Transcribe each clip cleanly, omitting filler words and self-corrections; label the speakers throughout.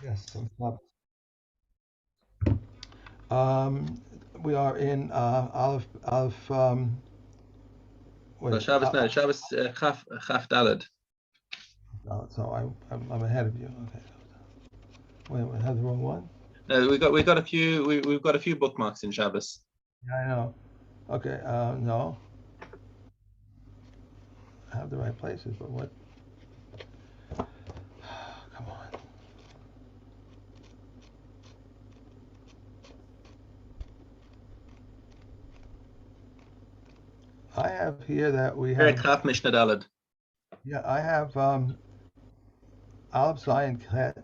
Speaker 1: Yes. We are in Aleph.
Speaker 2: So
Speaker 1: Wait.
Speaker 2: Shabbos, no, Shabbos Chaf Daled.
Speaker 1: So I'm ahead of you. Okay. Wait, I have the wrong one.
Speaker 2: No, we got a few we've got a few bookmarks in Shabbos.
Speaker 1: Yeah, I know. Okay. No, I have the right places, but what? Come on. I have here that we
Speaker 2: Perek
Speaker 1: have.
Speaker 2: Chaf Mishna Daled.
Speaker 1: Yeah, I have Aleph Zion Chet.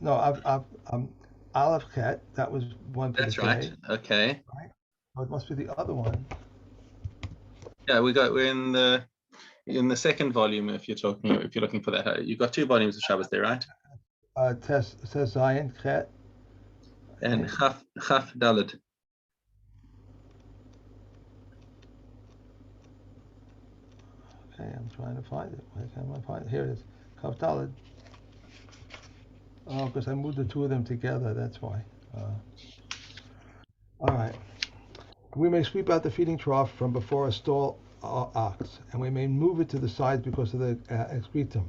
Speaker 1: No, Aleph Chet. That was one for the
Speaker 2: That's right.
Speaker 1: K,
Speaker 2: Okay.
Speaker 1: right? Oh, it must be the other one.
Speaker 2: Yeah, we're in the second volume. If you're looking for that, you've got two volumes of Shabbos there, right?
Speaker 1: Says Zion Chet, I
Speaker 2: And
Speaker 1: think.
Speaker 2: Chaf Daled.
Speaker 1: Okay, I'm trying to find it. Why can't I find it? Here it is. Kaf Daled. Oh, because I moved the two of them together. That's why. All right. We may sweep out the feeding trough from before a stall ox, and we may move it to the sides because of the excretum.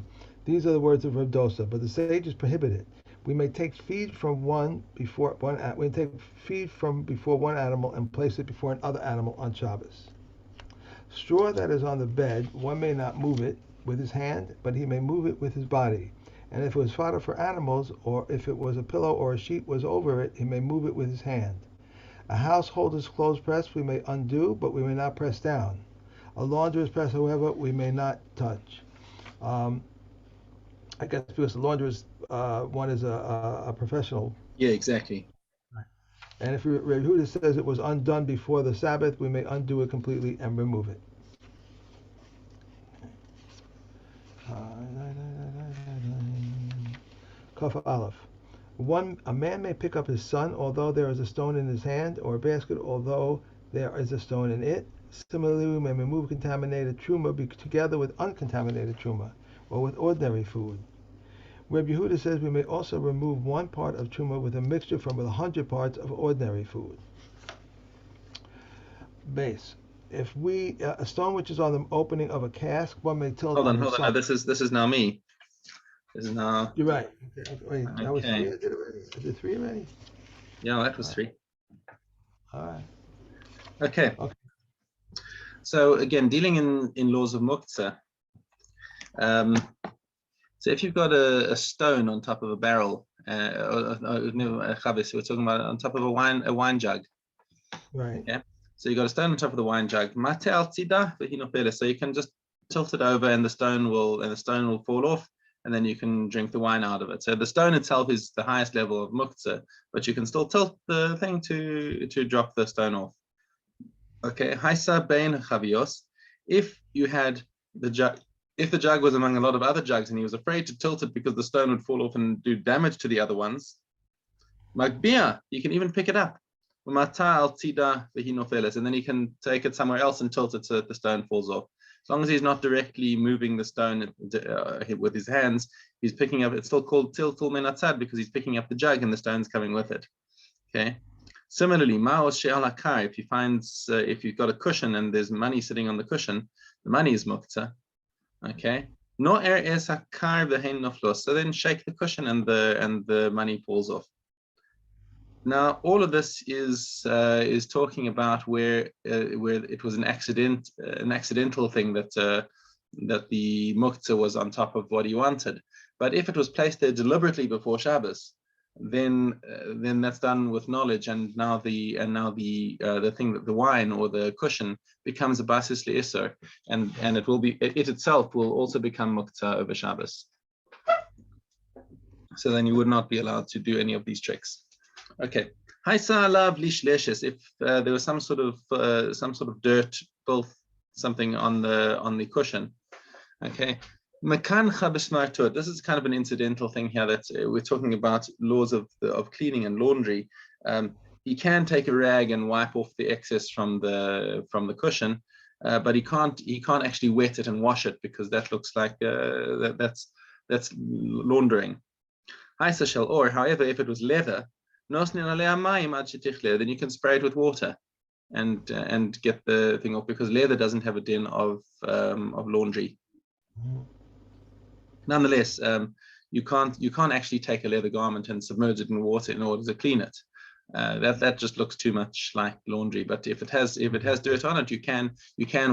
Speaker 1: These are the words of Reb Dosa, but the sages prohibit it. We may take feed from we take feed from before one animal and place it before another animal on Shabbos. Straw that is on the bed, one may not move it with his hand, but he may move it with his body. And if it was fodder for animals, or if it was a pillow or a sheet was over it, he may move it with his hand. A householder's clothes press we may undo, but we may not press down. A launderer's press, however, we may not touch. Um, I guess because the launderer's one is a professional.
Speaker 2: Yeah, exactly.
Speaker 1: And if Rehuda says it was undone before the Sabbath, we may undo it completely and remove it. Kaf Aleph. A man may pick up his son, although there is a stone in his hand, or a basket, although there is a stone in it. Similarly, we may remove contaminated truma together with uncontaminated truma, or with ordinary food. Reb Yehuda says we may also remove one part of truma with a mixture from 100 parts of ordinary food. Base. If a stone which is on the opening of a cask, one may tilt on the
Speaker 2: Hold on. No,
Speaker 1: side.
Speaker 2: this is now me. This is now
Speaker 1: You're right. Okay, wait, that was three
Speaker 2: okay.
Speaker 1: I did already. I did three already.
Speaker 2: Yeah, that
Speaker 1: All
Speaker 2: was
Speaker 1: right.
Speaker 2: three.
Speaker 1: All right.
Speaker 2: Okay.
Speaker 1: Okay.
Speaker 2: So again, dealing in laws of muktzah. Um, so if you've got a stone on top of a barrel, no, Chavis, we're talking about on top of a wine jug.
Speaker 1: Right.
Speaker 2: Okay. So you got a stone on top of the wine jug. Mate al tzida v'hinofele. So you can just tilt it over, and the stone will fall off, and then you can drink the wine out of it. So the stone itself is the highest level of muktzah, but you can still tilt the thing to drop the stone off. Okay, Haisa Bain Chavios. If you had the jug, if the jug was among a lot of other jugs and he was afraid to tilt it because the stone would fall off and do damage to the other ones, Magbia, you can even pick it up. And then he can take it somewhere else and tilt it so that the stone falls off. As long as he's not directly moving the stone with his hands, he's picking up. It's still called tiltul menatzad because he's picking up the jug and the stone's coming with it. Okay. Similarly, Maos she'alakar, if you've got a cushion and there's money sitting on the cushion, the money is muktzah. Okay. No er es hakar v'hein noflos. So then shake the cushion and the money falls off. Now, all of this is talking about where it was an accidental thing that the muktzah was on top of what he wanted. But if it was placed there deliberately before Shabbos, then that's done with knowledge, and now the thing that the wine or the cushion becomes a basis le'isur, and it itself will also become muktzah over Shabbos. So then you would not be allowed to do any of these tricks. Okay. If there was some sort of dirt, filth, something on the cushion. Okay. This is kind of an incidental thing here that we're talking about laws of cleaning and laundry. You can take a rag and wipe off the excess from the cushion, but he can't actually wet it and wash it because that looks like that's laundering. Haisa shell, or however, if it was leather, then you can spray it with water and get the thing off, because leather doesn't have a din of laundry. Nonetheless, you can't actually take a leather garment and submerge it in water in order to clean it. That just looks too much like laundry. But if it has dirt on it, you can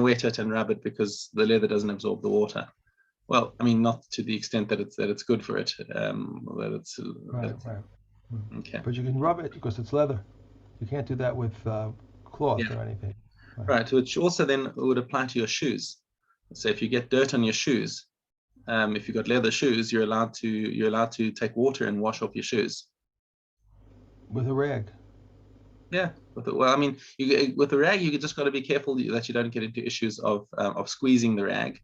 Speaker 2: wet it and rub it, because the leather doesn't absorb the water. Well, I mean, not to the extent that it's good for it.
Speaker 1: Right.
Speaker 2: Okay.
Speaker 1: But you can rub it because it's leather. You can't do that with cloth
Speaker 2: Yeah.
Speaker 1: or anything.
Speaker 2: Right, which also then would apply to your shoes. So if you get dirt on your shoes, if you've got leather shoes, you're allowed to take water and wash off your shoes.
Speaker 1: With a rag.
Speaker 2: Yeah. With the rag, you just got to be careful that you don't get into issues of squeezing the rag.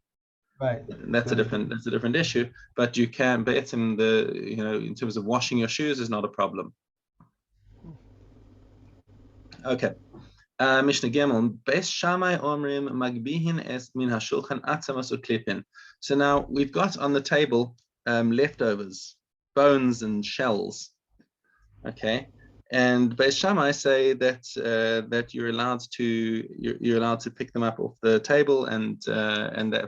Speaker 1: Right.
Speaker 2: That's a different issue. But you can, but in terms of washing your shoes is not a problem. Okay. Mishna Gimel, Beis Shammai Omrim Magbihin es min hashulchan atzamas uklipin. So now we've got on the table leftovers, bones and shells. Okay, and Beis Shammai say that you're allowed to pick them up off the table and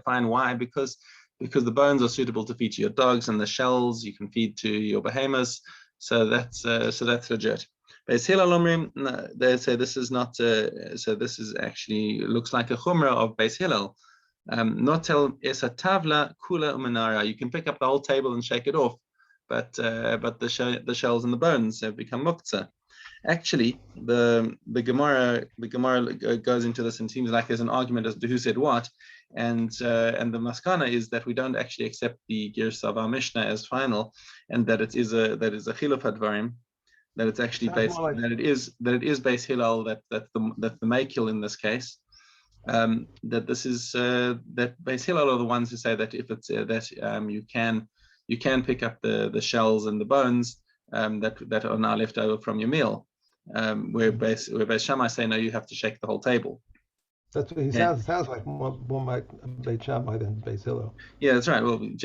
Speaker 2: find why, because the bones are suitable to feed to your dogs, and the shells you can feed to your behemoths. So that's legit. Beis Hillel Omrim, they say this is not. So this is actually looks like a chumrah of Beis Hillel. Notel es tavla kula umenara. You can pick up the whole table and shake it off, but the shells and the bones have become muktzah. Actually, the Gemara goes into this, and seems like there's an argument as to who said what, and the maskana is that we don't actually accept the Girsa of our Mishnah as final, and that it is a chiluf hadvarim. That it's actually that it is Beis Hillel that the Makil in this case, that this is that Beis Hillel are the ones who say that if it's you can pick up the shells and the bones that are now left over from your meal, where Beis Shammai say no, you have to shake the whole table.
Speaker 1: That's what he sounds like more like Beis Shammai than Beis Hillel.
Speaker 2: Yeah, that's right. Well, in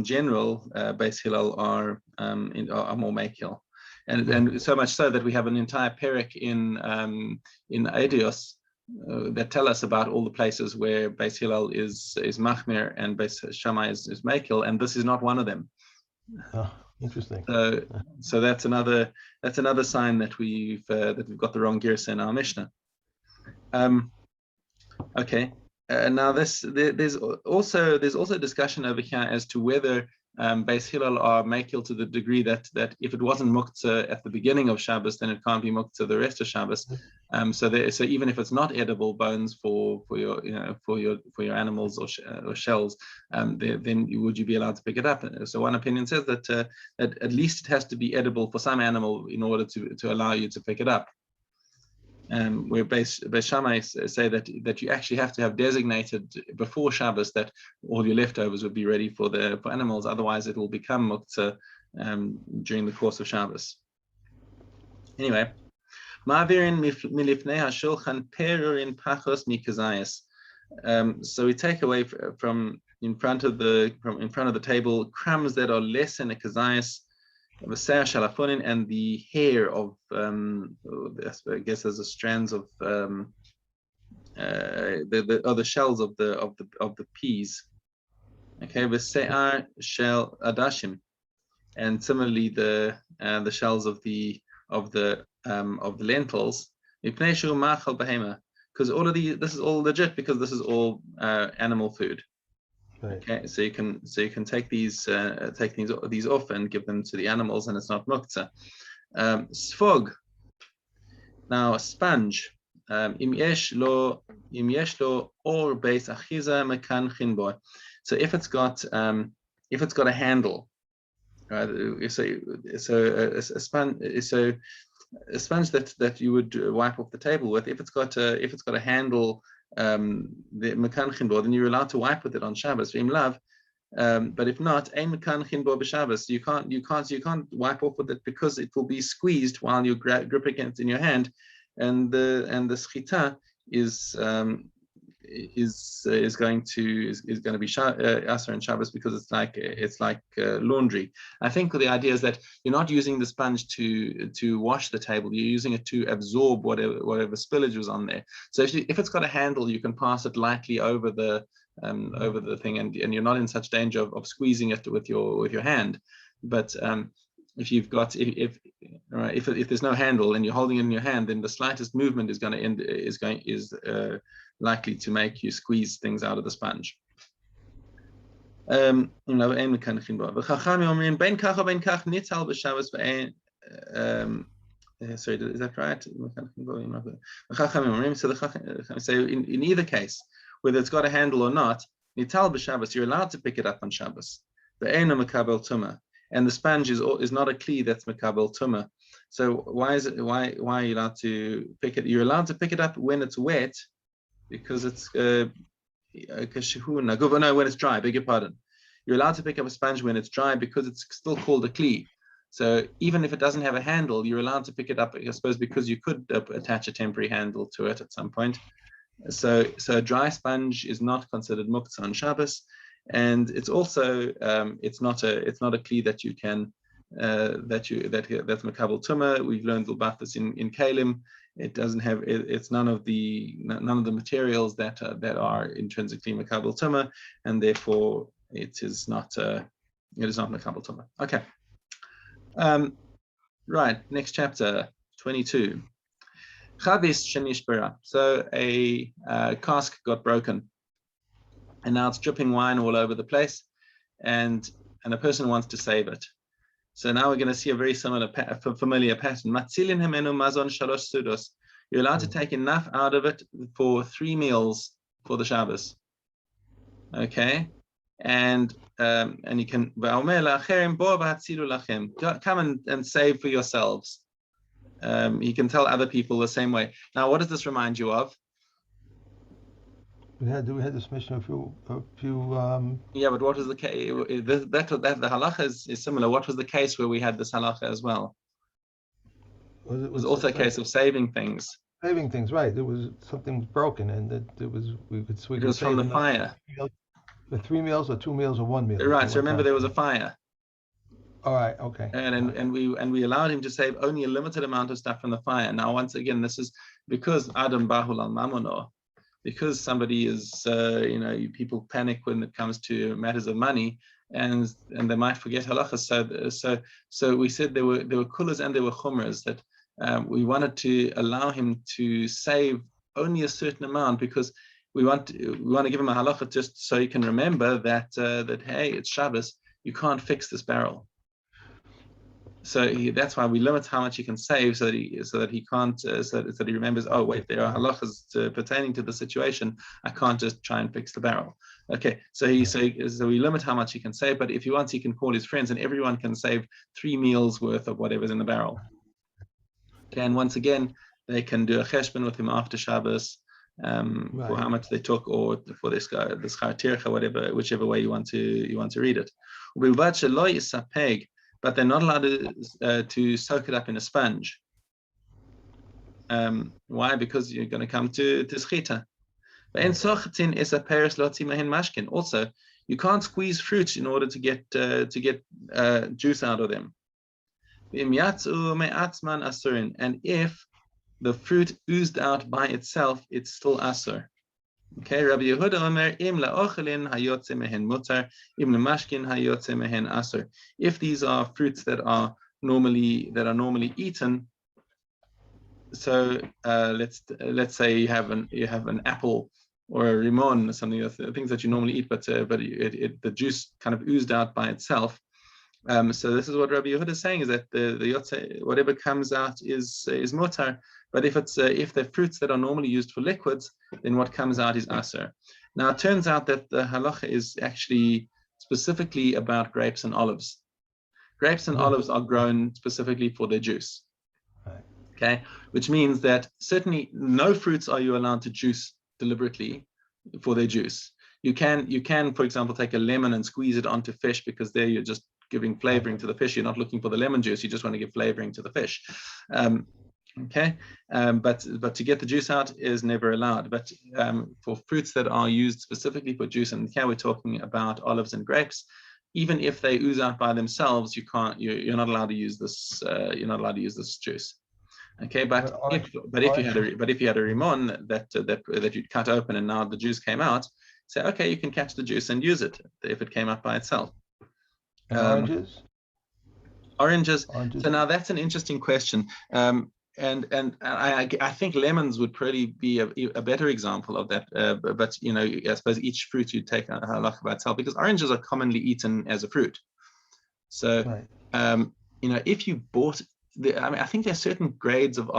Speaker 2: general, Beis Hillel are more Makil. And so much so that we have an entire perek in Eidos that tell us about all the places where Beis Hillel is machmir and Beis Shammai is makil, and this is not one of them.
Speaker 1: Oh, interesting.
Speaker 2: So that's another sign that we've got the wrong girsa in our Mishnah. Okay. Now there's also discussion over here as to whether Beis Hillel are makil to the degree that if it wasn't muktzah at the beginning of Shabbos, then it can't be muktzah the rest of Shabbos. So even if it's not edible bones for your animals or shells, then would you be allowed to pick it up? So one opinion says that at least it has to be edible for some animal in order to allow you to pick it up. Where Beis Shammai say that you actually have to have designated before Shabbos that all your leftovers would be ready for animals, otherwise it will become muktzah during the course of Shabbos. Anyway, ma'avirin milifnei hashulchan perurin pachos mikazayas. So we take away from in front of the table crumbs that are less than a kazayas, and the hair of I guess there's the strands of the shells of the peas. Okay, v'se'ar shel adashim, and similarly the shells of the lentils. Because all of this is all legit, because this is all animal food. Right. Okay, so you can take these off and give them to the animals, and it's not muktzah. Sfog. Now a sponge. Im yesh lo or beis achiza mekan chinbo. So if it's got a handle, right? So a sponge that you would wipe off the table with, if it's got a handle, the mekan chinbo, then you're allowed to wipe with it on Shabbos. But if not, ein mekan chinbo b'Shabbos, you can't wipe off with it, because it will be squeezed while you grip it in your hand, and the schita is is going to be Aser and Shabbos because it's like laundry. I think the idea is that you're not using the sponge to wash the table. You're using it to absorb whatever spillage was on there. So if it's got a handle, you can pass it lightly over the thing, and you're not in such danger of squeezing it with your hand. But if you've got if there's no handle and you're holding it in your hand, then the slightest movement is likely to make you squeeze things out of the sponge. Sorry, is that right? So in either case, whether it's got a handle or not, nital b'Shabbos, you're allowed to pick it up on Shabbos. And the sponge is not a kli that's makabel tuma. So why are you allowed to pick it? You're allowed to pick it up when it's wet, because it's when it's dry. Beg your pardon. You're allowed to pick up a sponge when it's dry because it's still called a kli. So even if it doesn't have a handle, you're allowed to pick it up, I suppose, because you could attach a temporary handle to it at some point. So a dry sponge is not considered muktzah on Shabbos. And it's also it's not a kli that you can that's makabel tuma. We've learned about this in kalim. It doesn't have it's none of the materials that are intrinsically makabel tuma, and therefore it is not makabel tuma. Okay. Right. Next chapter 22. Chavis shenishbera. So a cask got broken, and now it's dripping wine all over the place, and a person wants to save it. So now we're going to see a very familiar pattern. Matzilin hemenu mazon shalosh sudos. You're allowed to take enough out of it for 3 meals for the Shabbos. Okay, and you can come and save for yourselves. You can tell other people the same way. Now, what does this remind you of?
Speaker 1: We had this Mishna a few.
Speaker 2: Yeah, but what was the case? The halacha is similar. What was the case where we had this halacha as well? It was also a case of saving things.
Speaker 1: Saving things, right? There was something broken, and it was
Speaker 2: it was from the fire.
Speaker 1: The 3 meals, or 2 meals, or 1 meal.
Speaker 2: Right. So remember, there was a fire.
Speaker 1: All right. Okay.
Speaker 2: And we allowed him to save only a limited amount of stuff from the fire. Now, once again, this is because Adam bahul al mamono. Because somebody is, people panic when it comes to matters of money, and they might forget halachas. So we said there were kulas and there were chumras that we wanted to allow him to save only a certain amount, because we want to give him a halacha just so he can remember that hey, it's Shabbos, you can't fix this barrel. So that's why we limit how much he can save, so that he can't, so that he remembers. Oh wait, there are halachas pertaining to the situation. I can't just try and fix the barrel. Okay, so we limit how much he can save. But if he wants, he can call his friends, and everyone can save 3 meals worth of whatever's in the barrel. Okay, and once again, they can do a cheshbon with him after Shabbos for how much they took, or for this schar tircha, whichever way you want to read it. But they're not allowed to soak it up in a sponge. Why? Because you're going to come to schita. Also, you can't squeeze fruits in order to get juice out of them. And if the fruit oozed out by itself, it's still asur. Okay, Rabbi Yehuda Omer, im la'ochelin hayotze mehen mutar, im lemashkin hayotze mehen asur. If these are fruits that are normally eaten, so let's say you have an apple or a rimon or something, things that you normally eat, but the juice kind of oozed out by itself. So this is what Rabbi Yehuda is saying, is that the yotze, whatever comes out is mutar. But if the fruits that are normally used for liquids, then what comes out is aser. Now it turns out that the halacha is actually specifically about grapes and olives. Grapes and olives are grown specifically for their juice. Okay, which means that certainly no fruits are you allowed to juice deliberately for their juice. You can, for example, take a lemon and squeeze it onto fish, because there you're just giving flavoring to the fish. You're not looking for the lemon juice. You just want to give flavoring to the fish. Okay, but to get the juice out is never allowed. But for fruits that are used specifically for juice, and here we're talking about olives and grapes, even if they ooze out by themselves, you can't. You're not allowed to use this. You're not allowed to use this juice. Okay, but if you had a rimon that you'd cut open and now the juice came out, say okay, you can catch the juice and use it if it came out by itself.
Speaker 1: And oranges.
Speaker 2: Oranges. So now that's an interesting question. And I think lemons would probably be a better example of that. But I suppose each fruit you take a halakha by itself, because oranges are commonly eaten as a fruit. So right. If you bought I think there's certain grades of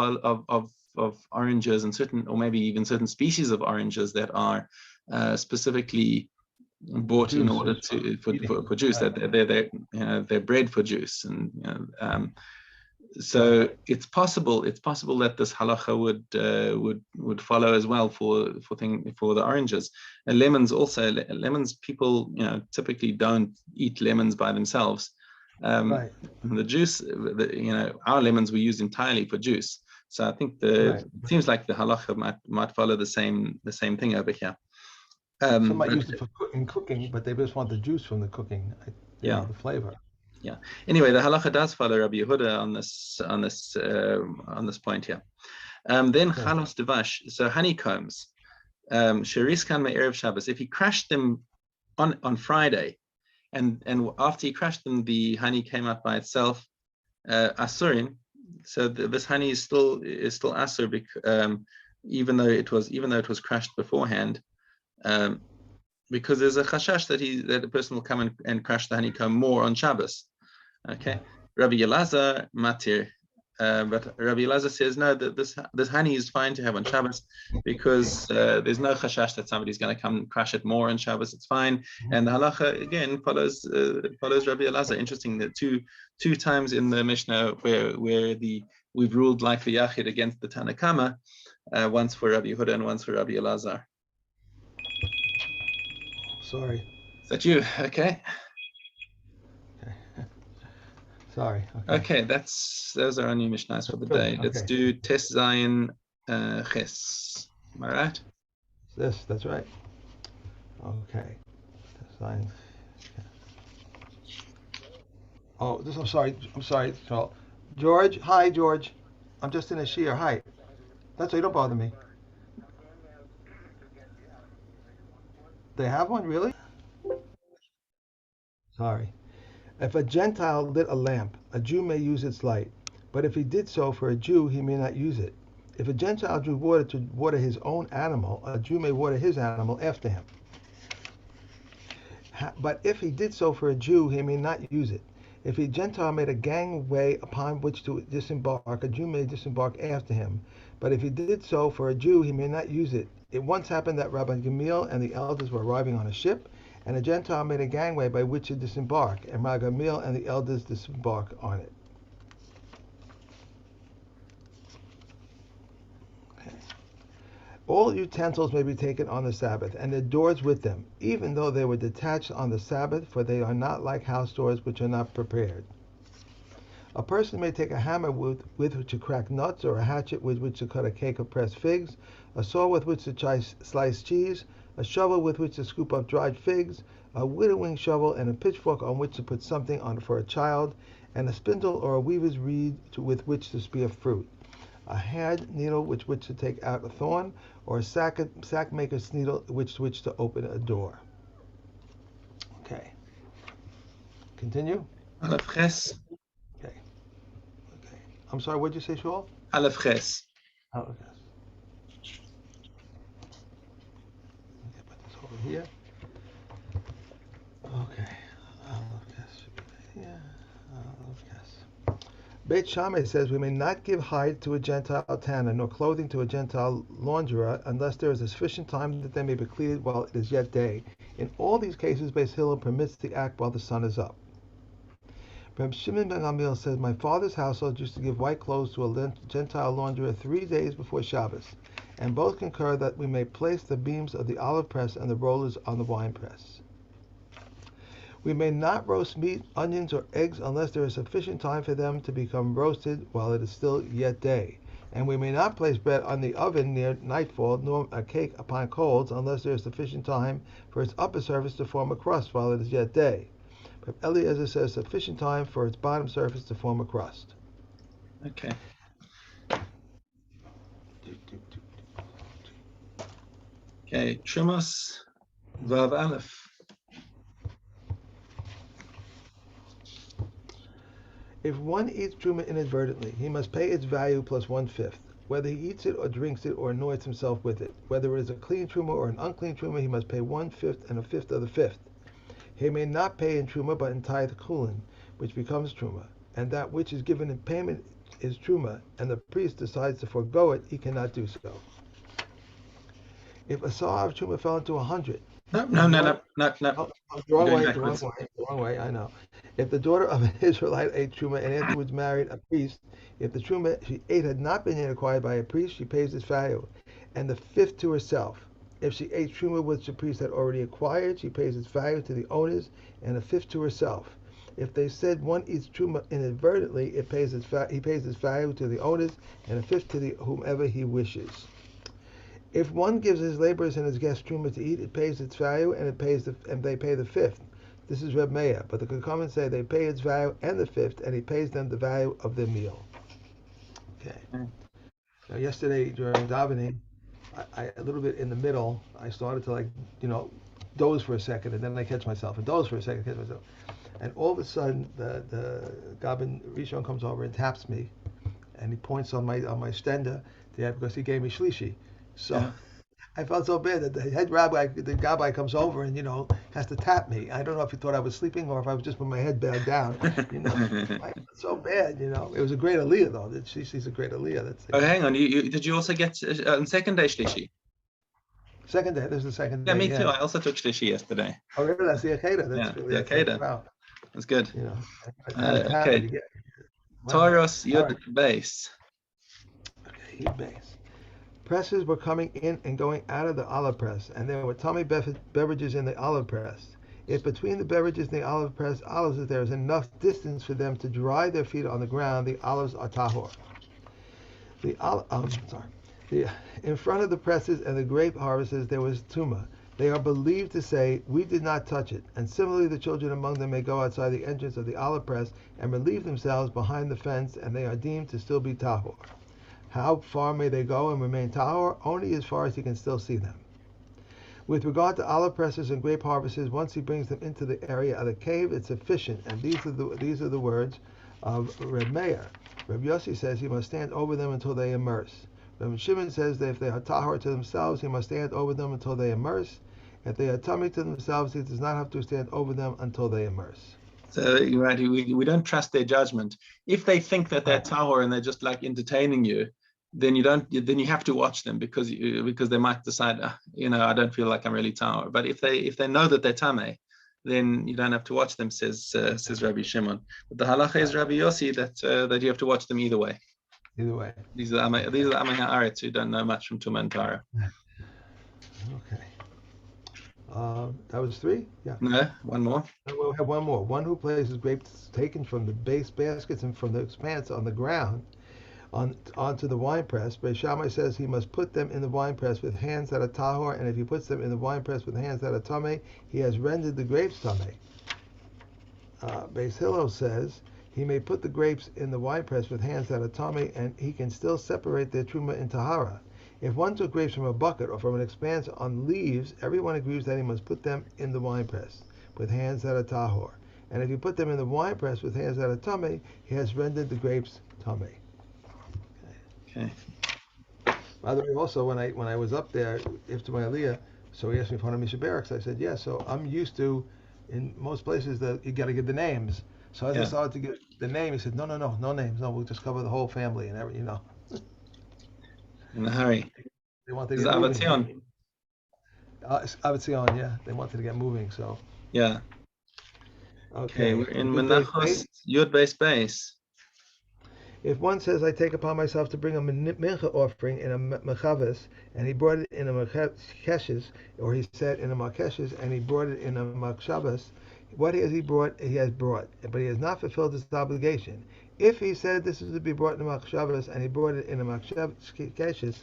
Speaker 2: oranges and or maybe even certain species of oranges that are specifically bought juice, in order for juice. Right. They're bred for juice, and so right. It's possible that this halacha would follow as well for the oranges. And lemons people typically don't eat lemons by themselves. Right. The juice, our lemons were used entirely for juice. So I think it seems like the halacha might follow the same thing over here.
Speaker 1: Some might use it for cooking, but they just want the juice from the cooking. The flavor.
Speaker 2: Yeah. Anyway, the halacha does follow Rabbi Yehuda on this point here. Then chalos devash, so honeycombs. Sheriskan me'erev Shabbos. If he crushed them on Friday, and after he crushed them, the honey came out by itself. Asurin. So this honey is still asur, even though it was crushed beforehand. Because there's a chashash that a person will come and crush the honeycomb more on Shabbos. Okay, Rabbi Elazar matir, but Rabbi Elazar says no, that this honey is fine to have on Shabbos because there's no chashash that somebody's going to come and crush it more on Shabbos. It's fine, and the halacha again follows Rabbi Elazar. Interesting that two times in the Mishnah where we've ruled like the Yachid against the Tanakama, once for Rabbi Yehuda and once for Rabbi Elazar.
Speaker 1: Sorry.
Speaker 2: Is that you? Okay.
Speaker 1: Sorry.
Speaker 2: Okay, those are our new Mishnahs for the day. Let's do Tes Zayin Ches. Am I right?
Speaker 1: That's right. Okay. Tes Zayin. Oh, I'm sorry, Charles. George, hi, George. I'm just in a shiur. Hi. That's why you don't bother me. They have one, really? Sorry. If a Gentile lit a lamp, a Jew may use its light, but if he did so for a Jew, he may not use it. If a Gentile drew water to water his own animal, a Jew may water his animal after him. But if he did so for a Jew, he may not use it. If a Gentile made a gangway upon which to disembark, a Jew may disembark after him. But if he did so for a Jew, he may not use it. It once happened that Rabbi Gamliel and the elders were arriving on a ship, and a Gentile made a gangway by which to disembark, and Rabbi Gamliel and the elders disembarked on it. Okay. All utensils may be taken on the Sabbath, and their doors with them, even though they were detached on the Sabbath, for they are not like house doors which are not prepared. A person may take a hammer with which to crack nuts, or a hatchet with which to cut a cake of pressed figs, a saw with which to slice cheese, a shovel with which to scoop up dried figs, a widowing shovel, and a pitchfork on which to put something on for a child, and a spindle or a weaver's reed with which to spear fruit, a hand needle with which to take out a thorn, or a sack maker's needle with which to open a door. Okay. Continue.
Speaker 2: Aleph Ches.
Speaker 1: Okay. I'm sorry, what did you say, Shaul?
Speaker 2: Aleph Ches.
Speaker 1: Aleph Ches. Put this over here. Okay. Aleph Ches should be here. Aleph Ches. Beit Shammai says we may not give hide to a Gentile tanner, nor clothing to a Gentile launderer, unless there is a sufficient time that they may be cleated while it is yet day. In all these cases, Beis Hillel permits the act while the sun is up. Reb Shimon ben Gamliel says, my father's household used to give white clothes to a Gentile launderer 3 days before Shabbos, and both concur that we may place the beams of the olive press and the rollers on the wine press. We may not roast meat, onions, or eggs unless there is sufficient time for them to become roasted while it is still yet day, And we may not place bread on the oven near nightfall, nor a cake upon coals, unless there is sufficient time for its upper surface to form a crust while it is yet day. But Eliezer says sufficient time for its bottom surface to form a crust.
Speaker 2: Okay. Okay, Trumos Vav Aleph.
Speaker 1: If one eats truma inadvertently, he must pay its value plus 1/5. Whether he eats it or drinks it or annoys himself with it, whether it is a clean truma or an unclean truma, he must pay 1/5 and a fifth of the fifth. He may not pay in truma, but in tithe kulin, which becomes truma, and that which is given in payment is truma, and the priest decides to forego it, he cannot do so. If a saw of truma fell into 100,
Speaker 2: No.
Speaker 1: oh, the wrong
Speaker 2: You're going
Speaker 1: way,
Speaker 2: backwards.
Speaker 1: the wrong way, I know. If the daughter of an Israelite ate truma and afterwards married a priest, if the truma she ate had not been acquired by a priest, she pays its value, and the fifth to herself. If she ate truma which the priest had already acquired, she pays its value to the owners and a fifth to herself. If they said one eats truma inadvertently, he pays its value to the owners and a fifth to whomever he wishes. If one gives his laborers and his guests truma to eat, it pays its value, and they pay the fifth. This is Reb Meir, but the Kakamas say they pay its value and the fifth, and he pays them the value of their meal. Okay. Now, yesterday during davening, I a little bit in the middle, I started to doze for a second, and then I catch myself, and doze for a second, catch myself, and all of a sudden the Gabin Rishon comes over and taps me, and he points on my stender because he gave me shlishi. So
Speaker 2: Yeah.
Speaker 1: I felt so bad that the head rabbi, the gabbai comes over and has to tap me. I don't know if he thought I was sleeping or if I was just with my head bowed down. I felt so bad. It was a great aliyah though. She's a great aliyah. That's
Speaker 2: Oh, hang on. You did you also get on second day shlishi?
Speaker 1: second day. This is the second
Speaker 2: Yeah,
Speaker 1: day.
Speaker 2: me too. I also took shlishi yesterday.
Speaker 1: Oh, really? That's the akeda.
Speaker 2: Yeah,
Speaker 1: That's really
Speaker 2: the Akeda.
Speaker 1: wow.
Speaker 2: That's good.
Speaker 1: Kind of tap me to
Speaker 2: Okay.
Speaker 1: get. Wow.
Speaker 2: Toros
Speaker 1: All
Speaker 2: Yud
Speaker 1: right.
Speaker 2: base.
Speaker 1: Okay, Yud base. Presses were coming in and going out of the olive press, and there were tummy beverages in the olive press. If between the beverages and the olive press olives, there is enough distance for them to dry their feet on the ground, the olives are tahor. In front of the presses and the grape harvests there was tuma. They are believed to say, "We did not touch it." And similarly, the children among them may go outside the entrance of the olive press and relieve themselves behind the fence, and they are deemed to still be tahor. How far may they go and remain tahor? Only as far as he can still see them. With regard to olive presses and grape harvests, once he brings them into the area of the cave, it's sufficient. And these are the words of Reb Meir. Reb Yossi says he must stand over them until they immerse. Reb Shimon says that if they are tahor to themselves, he must stand over them until they immerse. If they are tummy to themselves, he does not have to stand over them until they immerse.
Speaker 2: So you're right. We don't trust their judgment. If they think that they're
Speaker 1: Right.
Speaker 2: tahor and they're just like entertaining you, then you have to watch them because they might decide, I don't feel like I'm really tahor. But if they know that they're tameh, then you don't have to watch them, says Rabbi Shimon. But the halacha is Rabbi Yossi that you have to watch them either way.
Speaker 1: Either way.
Speaker 2: These are Amei Haaretz who don't know much from Tumah and Tara.
Speaker 1: Okay. That was 3? Yeah.
Speaker 2: No, one more.
Speaker 1: We'll have one more. One who places grapes taken from the base baskets and from the expanse on the ground onto the winepress. Beis Shammai says he must put them in the winepress with hands that are tahor, and if he puts them in the winepress with hands that are tameh, he has rendered the grapes tameh. Beis Hillel says he may put the grapes in the winepress with hands that are tameh, and he can still separate their truma in tahara. If one took grapes from a bucket or from an expanse on leaves, everyone agrees that he must put them in the winepress with hands that are tahor. And if he put them in the winepress with hands that are tameh, he has rendered the grapes tameh.
Speaker 2: Okay.
Speaker 1: By the way, also when I was up there after my aliyah, so he asked me for one of Misha Barracks. I said yes. So I'm used to, in most places, that you got to give the names. So as I started to give the name, he said no names. No, we'll just cover the whole family and everything.
Speaker 2: In a hurry.
Speaker 1: They wanted to
Speaker 2: Is
Speaker 1: get moving.
Speaker 2: Avatzion?
Speaker 1: Avatzion, yeah. They wanted to get moving. So
Speaker 2: Yeah. Okay, we're in Menachos Yud base.
Speaker 1: If one says, "I take upon myself to bring a mincha offering in a mechaves," and he brought it in a makeshes, or he said in a makeshes, and he brought it in a makshavas, what has he brought? He has brought, but he has not fulfilled his obligation. If he said this is to be brought in a Shabbos and he brought it in a Markeshes,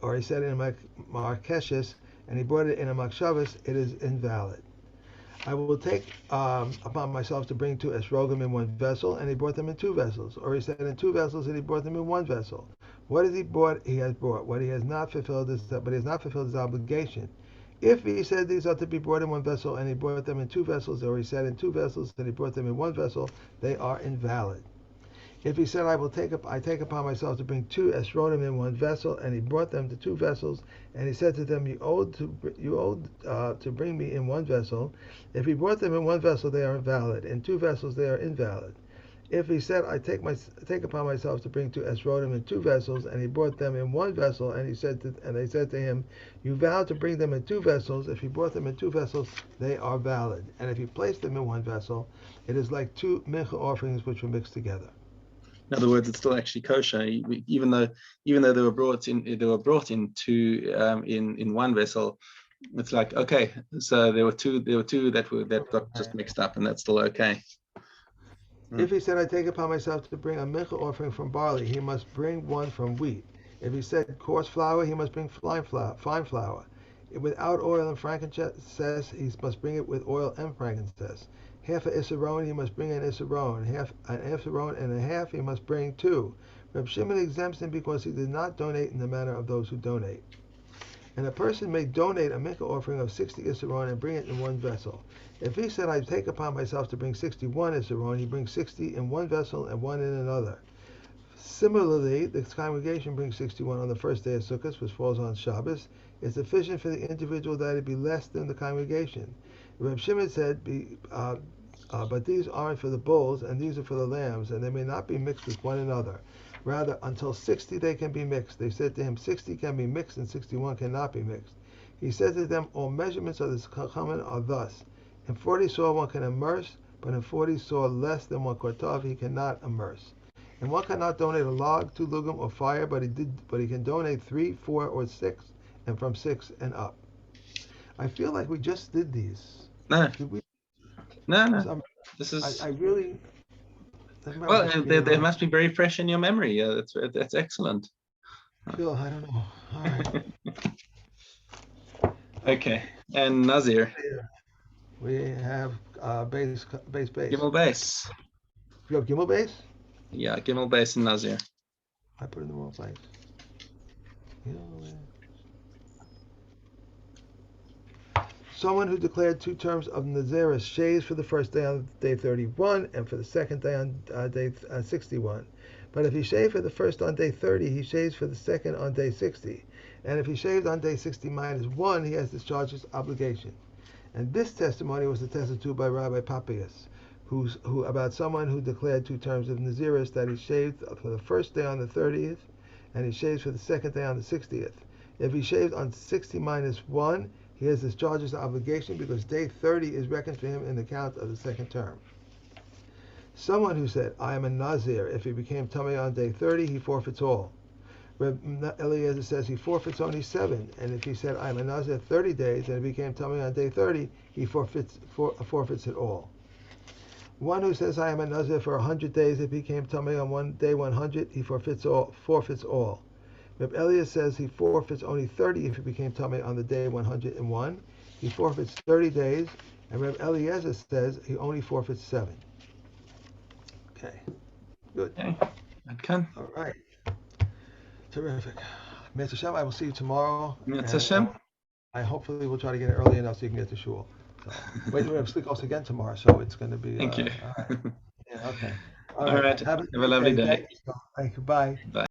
Speaker 1: or he said in a Markeshes and he brought it in a Shabbos, it is invalid. I will take upon myself to bring two esrogim in one vessel, and he brought them in two vessels. Or he said in two vessels, and he brought them in one vessel. What has he brought? He has brought. What he has not fulfilled is, but he has not fulfilled his obligation. If he said these are to be brought in one vessel, and he brought them in two vessels, or he said in two vessels, and he brought them in one vessel, they are invalid. If he said, I take upon myself to bring two esronim in one vessel, and he brought them to two vessels, and he said to them, you owed to bring me in one vessel. If he brought them in one vessel, they are valid. In two vessels, they are invalid. If he said, I take upon myself to bring two esronim in two vessels, and he brought them in one vessel, and they said to him, you vowed to bring them in two vessels. If he brought them in two vessels, they are valid. And if he placed them in one vessel, it is like two mincha offerings which were mixed together.
Speaker 2: In other words, it's still actually kosher, even though they were brought in two in one vessel. It's like, okay, so there were two that got just mixed up, and that's still okay.
Speaker 1: If he said, I take upon myself to bring a mincha offering from barley, he must bring one from wheat. If he said coarse flour, he must bring fine flour. Without oil and frankincense, he must bring it with oil and frankincense. Half an isaron, he must bring an isaron. Half an isaron and a half, he must bring two. Reb Shimon exempts him because he did not donate in the manner of those who donate. And a person may donate a mincha offering of 60 isaron and bring it in one vessel. If he said, I take upon myself to bring 61 isaron, he brings 60 in one vessel and one in another. Similarly, the congregation brings 61 on the first day of Sukkot, which falls on Shabbos. It's sufficient for the individual that it be less than the congregation. Reb Shimon said, but these aren't for the bulls, and these are for the lambs, and they may not be mixed with one another. Rather, until 60 they can be mixed. They said to him, 60 can be mixed, and 61 cannot be mixed. He said to them, all measurements of this chachamim are thus. In 40 saw one can immerse, but in 40 saw less than one kortav he cannot immerse. And one cannot donate a log, 2 lugim, or fire, but he can donate 3, 4, or 6, and from 6 and up. I feel like we just did these.
Speaker 2: No.
Speaker 1: Did we?
Speaker 2: No. This is.
Speaker 1: I really.
Speaker 2: Well, they must be very fresh in your memory. That's excellent.
Speaker 1: Phil, I don't know. All right.
Speaker 2: Okay, and Nazir.
Speaker 1: We have base.
Speaker 2: Gimel base.
Speaker 1: You have Gimel base?
Speaker 2: Yeah, Gimel base and Nazir.
Speaker 1: I put it in the wrong place. Someone who declared 2 terms of Naziris shaves for the first day on day 31 and for the second day on day 61. But if he shaved for the first on day 30, he shaves for the second on day 60. And if he shaved on day 60 minus 1, he has discharged his obligation. And this testimony was attested to by Rabbi Papias, who about someone who declared 2 terms of Naziris, that he shaved for the first day on the 30th, and he shaves for the second day on the 60th. If he shaved on 60 minus 1, he has discharged his obligation because day 30 is reckoned for him in the count of the second term. Someone who said, I am a Nazir, if he became Tamei on day 30, he forfeits all. Reb Eliezer says he forfeits only 7, and if he said, I am a Nazir 30 days, and he became Tamei on day 30, he forfeits it all. One who says, I am a Nazir for 100 days, if he became Tamei on day 100, he forfeits all. Reb Eliezer says he forfeits only 30 if he became Tamei on the day 101. He forfeits 30 days, and Reb Eliezer says he only forfeits 7. Okay, good.
Speaker 2: Okay.
Speaker 1: All right. Terrific. Mitzvah Hashem, I will see you tomorrow.
Speaker 2: Mitzvah Hashem.
Speaker 1: I hopefully will try to get it early enough so you can get to shul. So, wait, we have Slikos again tomorrow, so it's going to be.
Speaker 2: Thank you.
Speaker 1: All right. Yeah, okay.
Speaker 2: All right. Have a lovely day.
Speaker 1: Thank you. Bye.
Speaker 2: Bye.